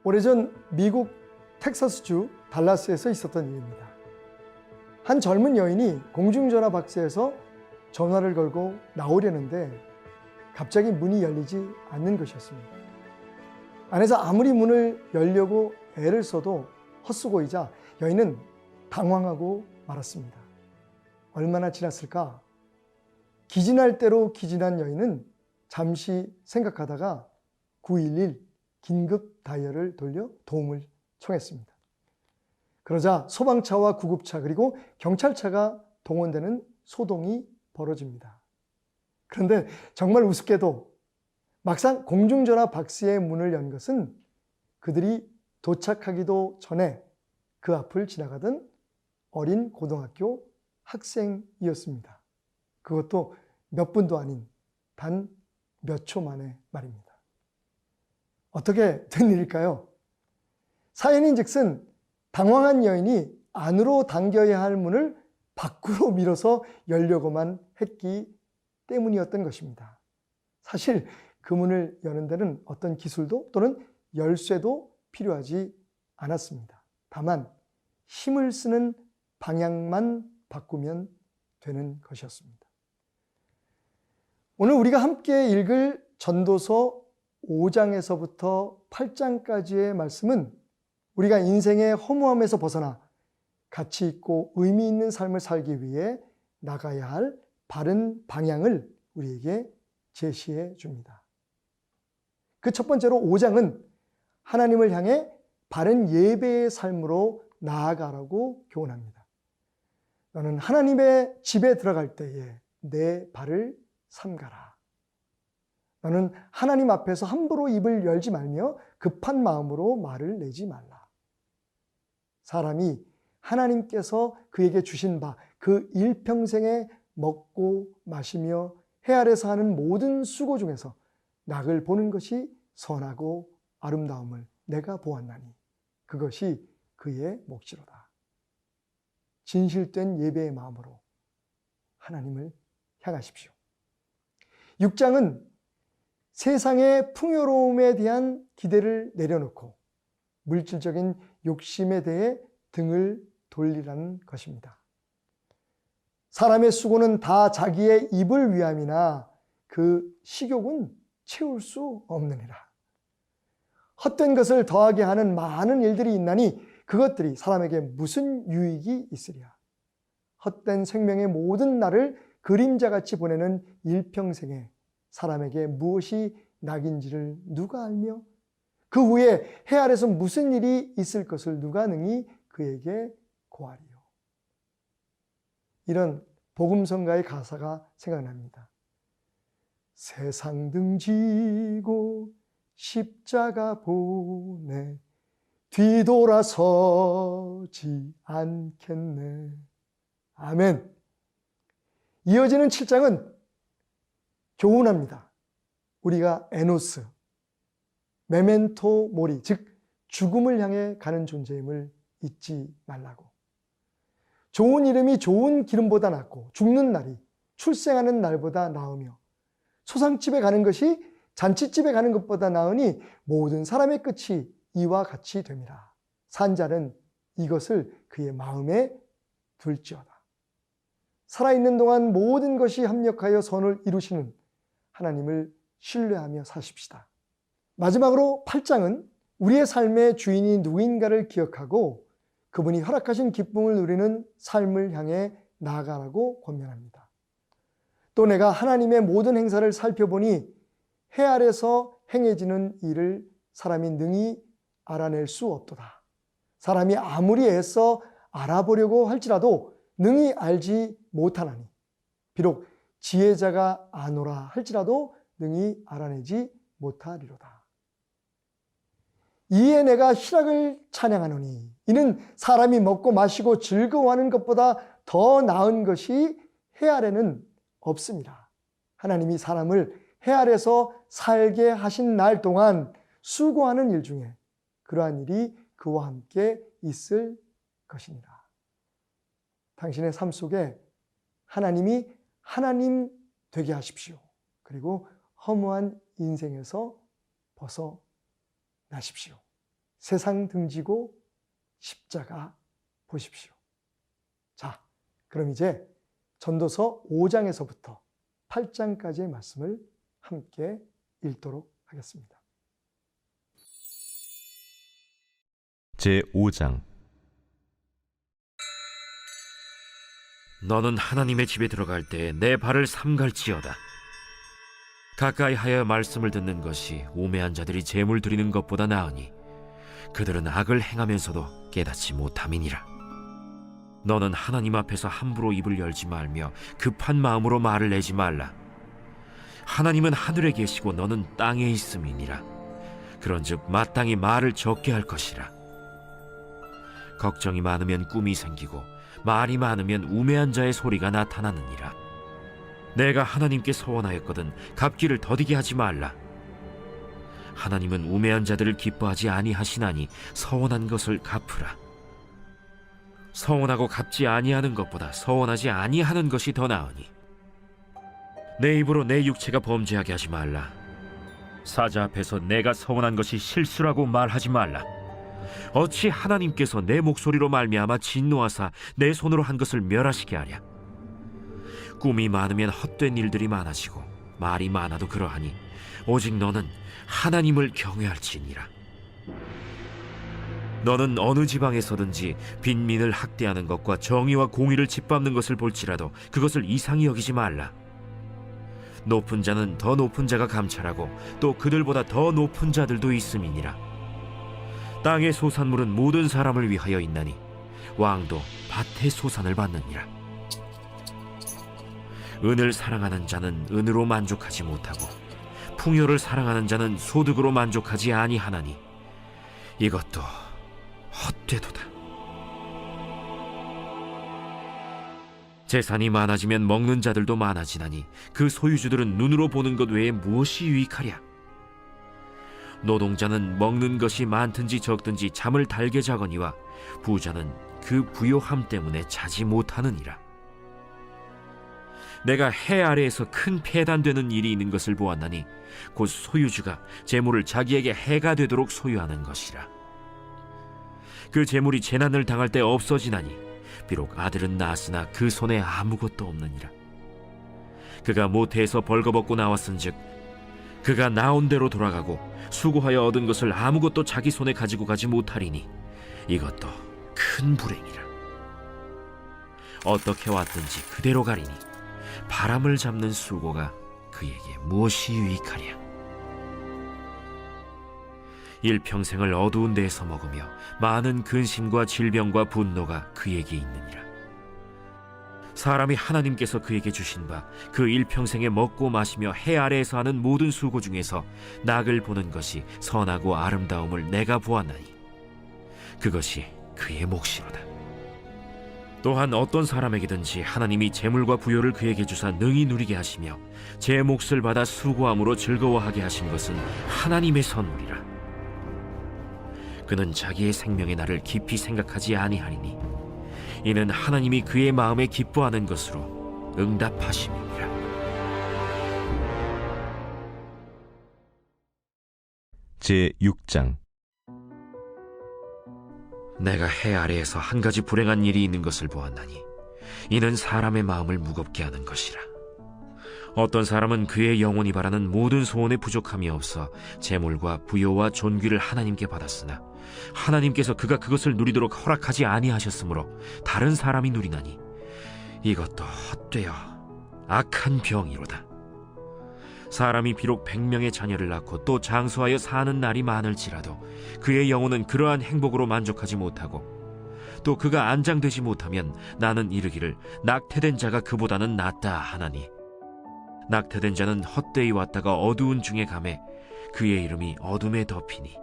오래전 미국 텍사스주 달라스에서 있었던 일입니다. 한 젊은 여인이 공중전화 박스에서 전화를 걸고 나오려는데 갑자기 문이 열리지 않는 것이었습니다. 안에서 아무리 문을 열려고 애를 써도 헛수고이자 여인은 당황하고 말았습니다. 얼마나 지났을까? 기진할 대로 기진한 여인은 잠시 생각하다가 911 긴급 다이얼을 돌려 도움을 청했습니다. 그러자 소방차와 구급차 그리고 경찰차가 동원되는 소동이 벌어집니다. 그런데 정말 우습게도 막상 공중전화 박스의 문을 연 것은 그들이 도착하기도 전에 그 앞을 지나가던 어린 고등학교 학생이었습니다. 그것도 몇 분도 아닌 단 몇 초 만의 말입니다. 어떻게 된 일일까요? 사연인즉슨 당황한 여인이 안으로 당겨야 할 문을 밖으로 밀어서 열려고만 했기 때문이었던 것입니다. 사실 그 문을 여는 데는 어떤 기술도 또는 열쇠도 필요하지 않았습니다. 다만 힘을 쓰는 방향만 바꾸면 되는 것이었습니다. 오늘 우리가 함께 읽을 전도서 5장에서부터 8장까지의 말씀은 우리가 인생의 허무함에서 벗어나 가치 있고 의미 있는 삶을 살기 위해 나가야 할 바른 방향을 우리에게 제시해 줍니다. 그 첫 번째로 5장은 하나님을 향해 바른 예배의 삶으로 나아가라고 교훈합니다. 너는 하나님의 집에 들어갈 때에 내 발을 삼가라. 너는 하나님 앞에서 함부로 입을 열지 말며 급한 마음으로 말을 내지 말라. 사람이 하나님께서 그에게 주신 바 그 일평생에 먹고 마시며 해 아래서 하는 모든 수고 중에서 낙을 보는 것이 선하고 아름다움을 내가 보았나니 그것이 그의 몫이로다. 진실된 예배의 마음으로 하나님을 향하십시오. 6장은 세상의 풍요로움에 대한 기대를 내려놓고 물질적인 욕심에 대해 등을 돌리라는 것입니다. 사람의 수고는 다 자기의 입을 위함이나 그 식욕은 채울 수 없느니라. 헛된 것을 더하게 하는 많은 일들이 있나니 그것들이 사람에게 무슨 유익이 있으랴. 헛된 생명의 모든 날을 그림자같이 보내는 일평생에 사람에게 무엇이 낙인지를 누가 알며 그 후에 해 아래서 무슨 일이 있을 것을 누가 능히 그에게 고하리요. 이런 복음성가의 가사가 생각납니다. 세상 등지고 십자가 보내 뒤돌아서지 않겠네. 아멘. 이어지는 7장은 교훈합니다. 우리가 에노스, 메멘토 모리, 즉 죽음을 향해 가는 존재임을 잊지 말라고. 좋은 이름이 좋은 기름보다 낫고 죽는 날이 출생하는 날보다 나으며 소상집에 가는 것이 잔치집에 가는 것보다 나으니 모든 사람의 끝이 이와 같이 됨이라. 산 자는 이것을 그의 마음에 둘지어다. 살아있는 동안 모든 것이 합력하여 선을 이루시는 하나님을 신뢰하며 사십시다. 마지막으로 8장은 우리의 삶의 주인이 누구인가를 기억하고 그분이 허락하신 기쁨을 누리는 삶을 향해 나아가라고 권면합니다. 또 내가 하나님의 모든 행사를 살펴보니 해 아래서 행해지는 일을 사람이 능히 알아낼 수 없도다. 사람이 아무리 애써 알아보려고 할지라도 능히 알지 못하나니 비록 지혜자가 아노라 할지라도 능히 알아내지 못하리로다. 이에 내가 희락을 찬양하노니 이는 사람이 먹고 마시고 즐거워하는 것보다 더 나은 것이 해 아래는 없습니다. 하나님이 사람을 해 아래서 살게 하신 날 동안 수고하는 일 중에 그러한 일이 그와 함께 있을 것이니라. 당신의 삶 속에 하나님이 하나님 되게 하십시오. 그리고 허무한 인생에서 벗어나십시오. 세상 등지고 십자가 보십시오. 자, 그럼 이제 전도서 5장에서부터 8장까지의 말씀을 함께 읽도록 하겠습니다. 제5장. 너는 하나님의 집에 들어갈 때 내 발을 삼갈지어다. 가까이 하여 말씀을 듣는 것이 우매한 자들이 제물 드리는 것보다 나으니 그들은 악을 행하면서도 깨닫지 못함이니라. 너는 하나님 앞에서 함부로 입을 열지 말며 급한 마음으로 말을 내지 말라. 하나님은 하늘에 계시고 너는 땅에 있음이니라. 그런즉 마땅히 말을 적게 할 것이라. 걱정이 많으면 꿈이 생기고 말이 많으면 우매한 자의 소리가 나타나느니라. 내가 하나님께 서원하였거든 갚기를 더디게 하지 말라. 하나님은 우매한 자들을 기뻐하지 아니하시나니 서원한 것을 갚으라. 서원하고 갚지 아니하는 것보다 서원하지 아니하는 것이 더 나으니 내 입으로 내 육체가 범죄하게 하지 말라. 사자 앞에서 내가 서원한 것이 실수라고 말하지 말라. 어찌 하나님께서 내 목소리로 말미암아 진노하사 내 손으로 한 것을 멸하시게 하랴. 꿈이 많으면 헛된 일들이 많아지고 말이 많아도 그러하니 오직 너는 하나님을 경외할지니라. 너는 어느 지방에서든지 빈민을 학대하는 것과 정의와 공의를 짓밟는 것을 볼지라도 그것을 이상히 여기지 말라. 높은 자는 더 높은 자가 감찰하고 또 그들보다 더 높은 자들도 있음이니라. 땅의 소산물은 모든 사람을 위하여 있나니 왕도 밭의 소산을 받느니라. 은을 사랑하는 자는 은으로 만족하지 못하고 풍요를 사랑하는 자는 소득으로 만족하지 아니하나니 이것도 헛되도다. 재산이 많아지면 먹는 자들도 많아지나니 그 소유주들은 눈으로 보는 것 외에 무엇이 유익하랴. 노동자는 먹는 것이 많든지 적든지 잠을 달게 자거니와 부자는 그 부요함 때문에 자지 못하느니라. 내가 해 아래에서 큰 폐단되는 일이 있는 것을 보았나니 곧 소유주가 재물을 자기에게 해가 되도록 소유하는 것이라. 그 재물이 재난을 당할 때 없어지나니 비록 아들은 낳았으나 그 손에 아무것도 없느니라. 그가 모태에서 벌거벗고 나왔은즉 그가 나온 대로 돌아가고 수고하여 얻은 것을 아무것도 자기 손에 가지고 가지 못하리니 이것도 큰 불행이라. 어떻게 왔든지 그대로 가리니 바람을 잡는 수고가 그에게 무엇이 유익하랴. 일평생을 어두운 데에서 먹으며 많은 근심과 질병과 분노가 그에게 있느니라. 사람이 하나님께서 그에게 주신 바 그 일평생에 먹고 마시며 해 아래에서 하는 모든 수고 중에서 낙을 보는 것이 선하고 아름다움을 내가 보았나니 그것이 그의 몫이로다. 또한 어떤 사람에게든지 하나님이 재물과 부요를 그에게 주사 능히 누리게 하시며 제 몫을 받아 수고함으로 즐거워하게 하신 것은 하나님의 선물이라. 그는 자기의 생명의 날을 깊이 생각하지 아니하리니 이는 하나님이 그의 마음에 기뻐하는 것으로 응답하심이니라. 제6장. 내가 해 아래에서 한 가지 불행한 일이 있는 것을 보았나니 이는 사람의 마음을 무겁게 하는 것이라. 어떤 사람은 그의 영혼이 바라는 모든 소원에 부족함이 없어 재물과 부요와 존귀를 하나님께 받았으나 하나님께서 그가 그것을 누리도록 허락하지 아니하셨으므로 다른 사람이 누리나니 이것도 헛되어 악한 병이로다. 사람이 비록 100명의 자녀를 낳고 또 장수하여 사는 날이 많을지라도 그의 영혼은 그러한 행복으로 만족하지 못하고 또 그가 안장되지 못하면 나는 이르기를 낙태된 자가 그보다는 낫다 하나니 낙태된 자는 헛되이 왔다가 어두운 중에 가매 그의 이름이 어둠에 덮이니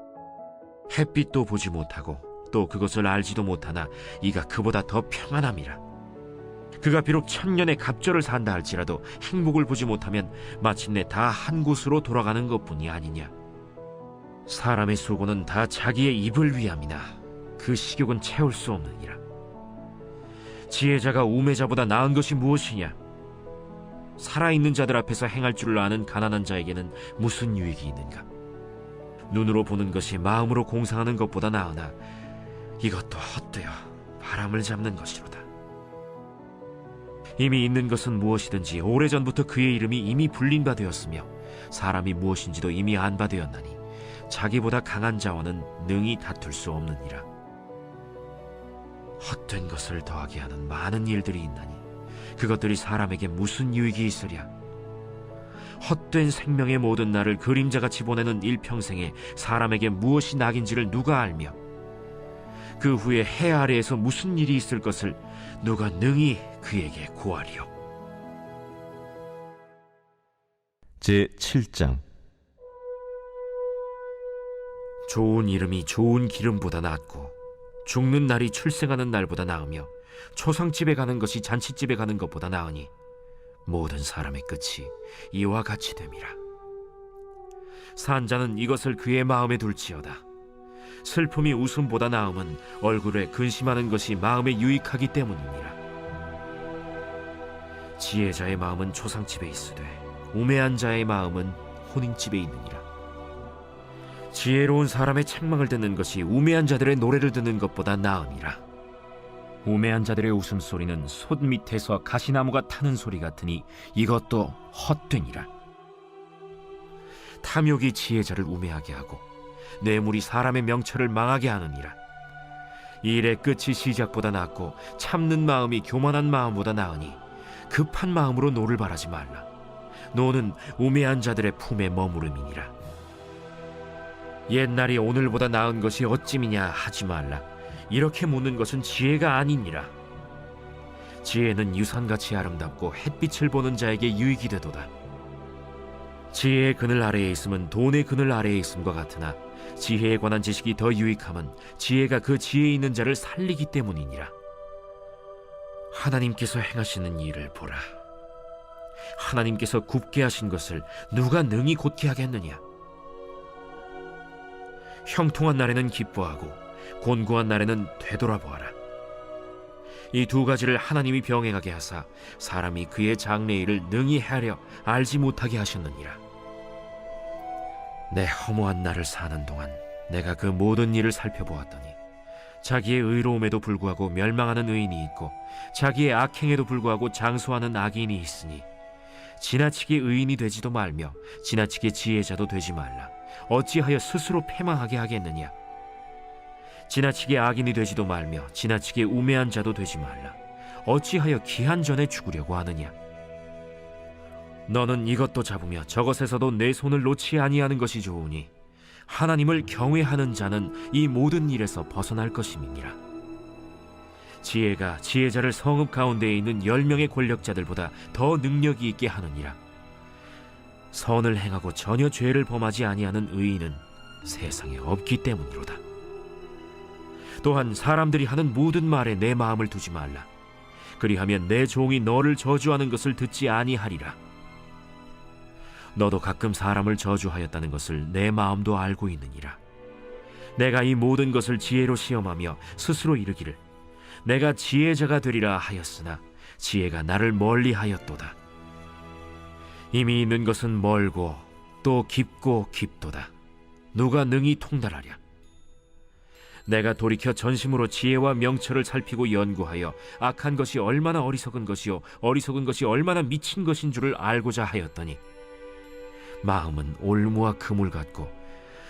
햇빛도 보지 못하고 또 그것을 알지도 못하나 이가 그보다 더 평안함이라. 그가 비록 1000년의 갑절을 산다 할지라도 행복을 보지 못하면 마침내 다 한 곳으로 돌아가는 것뿐이 아니냐. 사람의 수고는 다 자기의 입을 위함이나 그 식욕은 채울 수 없느니라. 지혜자가 우매자보다 나은 것이 무엇이냐. 살아있는 자들 앞에서 행할 줄을 아는 가난한 자에게는 무슨 유익이 있는가. 눈으로 보는 것이 마음으로 공상하는 것보다 나으나 이것도 헛되어 바람을 잡는 것이로다. 이미 있는 것은 무엇이든지 오래전부터 그의 이름이 이미 불린 바 되었으며 사람이 무엇인지도 이미 안 바 되었나니 자기보다 강한 자와는 능히 다툴 수 없느니라. 헛된 것을 더하게 하는 많은 일들이 있나니 그것들이 사람에게 무슨 유익이 있으랴. 헛된 생명의 모든 날을 그림자같이 보내는 일평생에 사람에게 무엇이 낙인지를 누가 알며 그 후에 해 아래에서 무슨 일이 있을 것을 누가 능히 그에게 고하리요. 제7장. 좋은 이름이 좋은 기름보다 낫고 죽는 날이 출생하는 날보다 나으며 초상집에 가는 것이 잔치집에 가는 것보다 나으니 모든 사람의 끝이 이와 같이 됨이라. 산자는 이것을 그의 마음에 둘지어다. 슬픔이 웃음보다 나음은 얼굴에 근심하는 것이 마음에 유익하기 때문이니라. 지혜자의 마음은 초상집에 있으되 우매한 자의 마음은 혼인집에 있느니라. 지혜로운 사람의 책망을 듣는 것이 우매한 자들의 노래를 듣는 것보다 나으니라. 우매한 자들의 웃음소리는 솥 밑에서 가시나무가 타는 소리 같으니 이것도 헛되니라. 탐욕이 지혜자를 우매하게 하고 뇌물이 사람의 명철을 망하게 하느니라. 일의 끝이 시작보다 낫고 참는 마음이 교만한 마음보다 나으니 급한 마음으로 노를 바라지 말라. 노는 우매한 자들의 품에 머무름이니라. 옛날이 오늘보다 나은 것이 어찌미냐 하지 말라. 이렇게 묻는 것은 지혜가 아니니라. 지혜는 유산같이 아름답고 햇빛을 보는 자에게 유익이 되도다. 지혜의 그늘 아래에 있음은 돈의 그늘 아래에 있음과 같으나 지혜에 관한 지식이 더 유익함은 지혜가 그 지혜 있는 자를 살리기 때문이니라. 하나님께서 행하시는 일을 보라. 하나님께서 굽게 하신 것을 누가 능히 곧게 하겠느냐. 형통한 날에는 기뻐하고 곤고한 날에는 되돌아보아라. 이 두 가지를 하나님이 병행하게 하사 사람이 그의 장래일을 능히 헤아려 알지 못하게 하셨느니라. 내 허무한 날을 사는 동안 내가 그 모든 일을 살펴보았더니 자기의 의로움에도 불구하고 멸망하는 의인이 있고 자기의 악행에도 불구하고 장수하는 악인이 있으니 지나치게 의인이 되지도 말며 지나치게 지혜자도 되지 말라. 어찌하여 스스로 패망하게 하겠느냐. 지나치게 악인이 되지도 말며 지나치게 우매한 자도 되지 말라. 어찌하여 기한 전에 죽으려고 하느냐. 너는 이것도 잡으며 저것에서도 내 손을 놓지 아니하는 것이 좋으니 하나님을 경외하는 자는 이 모든 일에서 벗어날 것임이니라. 지혜가 지혜자를 성읍 가운데에 있는 10명의 권력자들보다 더 능력이 있게 하느니라. 선을 행하고 전혀 죄를 범하지 아니하는 의인은 세상에 없기 때문이로다. 또한 사람들이 하는 모든 말에 내 마음을 두지 말라. 그리하면 내 종이 너를 저주하는 것을 듣지 아니하리라. 너도 가끔 사람을 저주하였다는 것을 내 마음도 알고 있느니라. 내가 이 모든 것을 지혜로 시험하며 스스로 이르기를 내가 지혜자가 되리라 하였으나 지혜가 나를 멀리하였도다. 이미 있는 것은 멀고 또 깊고 깊도다. 누가 능히 통달하랴. 내가 돌이켜 전심으로 지혜와 명철을 살피고 연구하여 악한 것이 얼마나 어리석은 것이요 어리석은 것이 얼마나 미친 것인 줄을 알고자 하였더니 마음은 올무와 그물 같고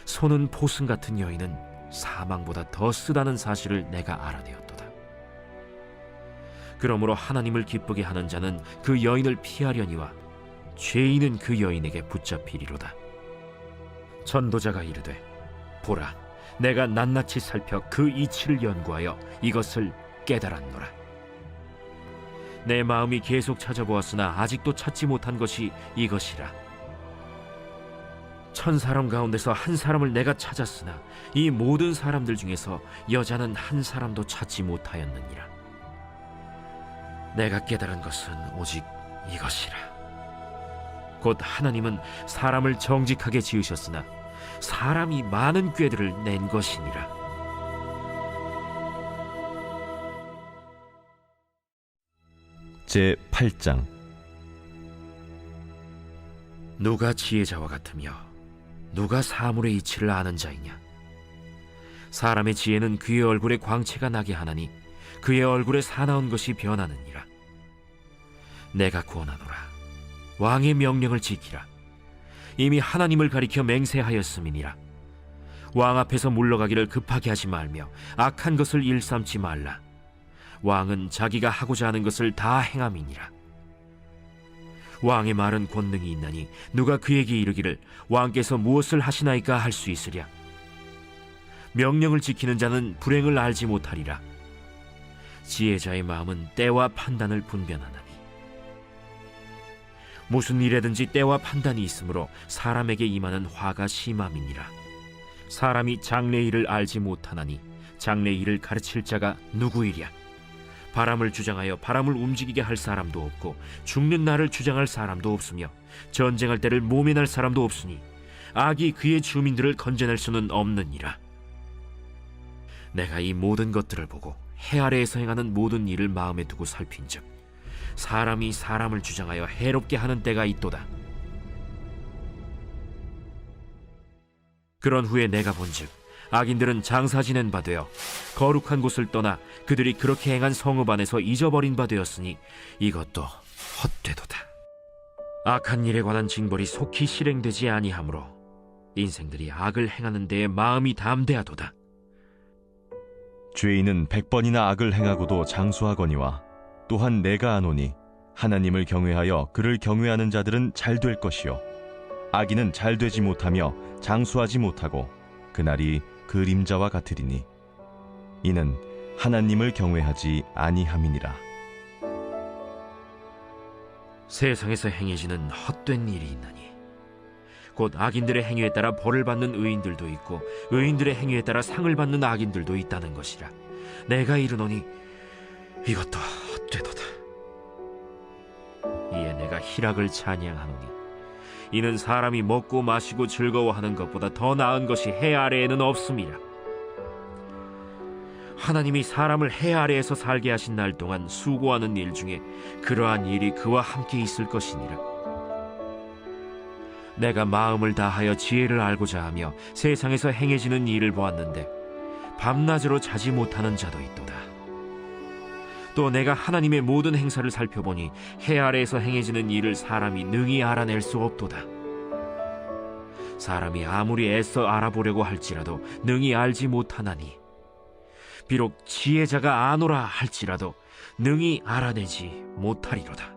손은 포승 같은 여인은 사망보다 더 쓰다는 사실을 내가 알아내었도다. 그러므로 하나님을 기쁘게 하는 자는 그 여인을 피하려니와 죄인은 그 여인에게 붙잡히리로다. 전도자가 이르되 보라, 내가 낱낱이 살펴 그 이치를 연구하여 이것을 깨달았노라. 내 마음이 계속 찾아보았으나 아직도 찾지 못한 것이 이것이라. 1000사람 가운데서 한 사람을 내가 찾았으나 이 모든 사람들 중에서 여자는 한 사람도 찾지 못하였느니라. 내가 깨달은 것은 오직 이것이라. 곧 하나님은 사람을 정직하게 지으셨으나 사람이 많은 꾀들을 낸 것이니라. 제8장. 누가 지혜자와 같으며 누가 사물의 이치를 아는 자이냐? 사람의 지혜는 그의 얼굴에 광채가 나게 하나니 그의 얼굴에 사나운 것이 변하느니라. 내가 구원하노라. 왕의 명령을 지키라. 이미 하나님을 가리켜 맹세하였음이니라. 왕 앞에서 물러가기를 급하게 하지 말며 악한 것을 일삼지 말라. 왕은 자기가 하고자 하는 것을 다 행함이니라. 왕의 말은 권능이 있나니 누가 그에게 이르기를 왕께서 무엇을 하시나이까 할 수 있으랴. 명령을 지키는 자는 불행을 알지 못하리라. 지혜자의 마음은 때와 판단을 분별하나니 무슨 일에든지 때와 판단이 있으므로 사람에게 임하는 화가 심함이니라. 사람이 장래의 일을 알지 못하나니 장래의 일을 가르칠 자가 누구이랴. 바람을 주장하여 바람을 움직이게 할 사람도 없고 죽는 날을 주장할 사람도 없으며 전쟁할 때를 모면할 사람도 없으니 악이 그의 주민들을 건져낼 수는 없느니라. 내가 이 모든 것들을 보고 해 아래에서 행하는 모든 일을 마음에 두고 살핀즉 사람이 사람을 주장하여 해롭게 하는 때가 있도다. 그런 후에 내가 본즉 악인들은 장사 지낸 바 되어 거룩한 곳을 떠나 그들이 그렇게 행한 성읍 안에서 잊어버린 바 되었으니 이것도 헛되도다. 악한 일에 관한 징벌이 속히 실행되지 아니하므로 인생들이 악을 행하는 데에 마음이 담대하도다. 죄인은 100번이나 악을 행하고도 장수하거니와 또한 내가 아노니 하나님을 경외하여 그를 경외하는 자들은 잘 될 것이요 악인은 잘 되지 못하며 장수하지 못하고 그날이 그림자와 같으리니 이는 하나님을 경외하지 아니함이니라. 세상에서 행해지는 헛된 일이 있나니 곧 악인들의 행위에 따라 벌을 받는 의인들도 있고 의인들의 행위에 따라 상을 받는 악인들도 있다는 것이라. 내가 이르노니 이것도 헛되도다. 이에 내가 희락을 찬양하노니 이는 사람이 먹고 마시고 즐거워하는 것보다 더 나은 것이 해 아래에는 없음이라. 하나님이 사람을 해 아래에서 살게 하신 날 동안 수고하는 일 중에 그러한 일이 그와 함께 있을 것이니라. 내가 마음을 다하여 지혜를 알고자 하며 세상에서 행해지는 일을 보았는데 밤낮으로 자지 못하는 자도 있도다. 또 내가 하나님의 모든 행사를 살펴보니 해 아래에서 행해지는 일을 사람이 능히 알아낼 수 없도다. 사람이 아무리 애써 알아보려고 할지라도 능히 알지 못하나니 비록 지혜자가 아노라 할지라도 능히 알아내지 못하리로다.